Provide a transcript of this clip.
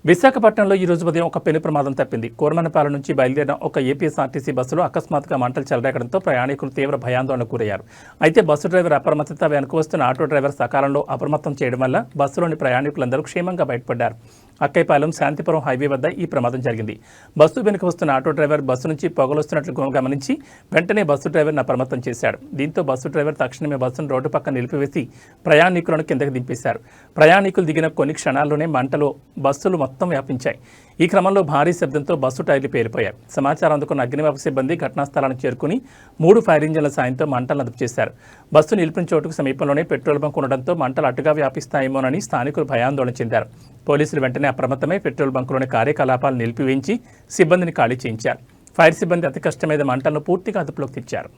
విశాఖపట్నంలో ఈ రోజు ఉదయం ఒక పెను ప్రమాదం తప్పింది. కోరమన్నపాలెం నుంచి బయలుదేరిన ఒక ఏపీఎస్ఆర్టీసీ బస్సులో అకస్మాత్తుగా మంటలు చెలరేగడంతో ప్రయాణికులు తీవ్ర భయాందోళనకు గురయ్యారు. అయితే బస్సు డ్రైవర్ అప్రమత్తత, వెనుక వస్తున్న ఆటో డ్రైవర్ సకాలంలో అప్రమత్తం చేయడం వల్ల బస్సులోని ప్రయాణికులందరూ క్షేమంగా బయటపడ్డారు. అక్కైపాలెం శాంతిపురం హైవే వద్ద ఈ ప్రమాదం జరిగింది. బస్సు వెనుక వస్తున్న ఆటో డ్రైవర్ బస్సు నుంచి పొగలొస్తున్నట్లు గమనించి వెంటనే బస్సు డ్రైవర్ను అప్రమత్తం చేశాడు. దీంతో బస్సు డ్రైవర్ తక్షణమే బస్సును రోడ్డు పక్కన నిలిపివేసి ప్రయాణికులను కిందకి దింపేశారు. ప్రయాణికులు దిగిన కొన్ని క్షణాల్లోనే మంటలు బస్సులు మొత్తం వ్యాపించాయి. ఈ క్రమంలో భారీ శబ్దంతో బస్సు టైర్లు పేలిపోయాయి. సమాచారం అందుకున్న అగ్నిమాపక సిబ్బంది ఘటనా స్థలానికి చేరుకుని 3 ఫైర్ ఇంజన్ల సాయంతో మంటలను అదుపు చేశారు. బస్సు నిలిపిన చోటుకు సమీపంలోనే పెట్రోల్ బంక్ ఉండడంతో మంటలు అటుగా వ్యాపిస్తాయేమోనని స్థానికులు భయాందోళన చెందారు. పోలీసులు వెంటనే అప్రమత్తమై పెట్రోల్ బంకులోని కార్యకలాపాలు నిలిపివేయించి సిబ్బందిని ఖాళీ చేయించారు. ఫైర్ సిబ్బంది అతి కష్టం మీద మంటలను పూర్తిగా అదుపులోకి తెచ్చారు.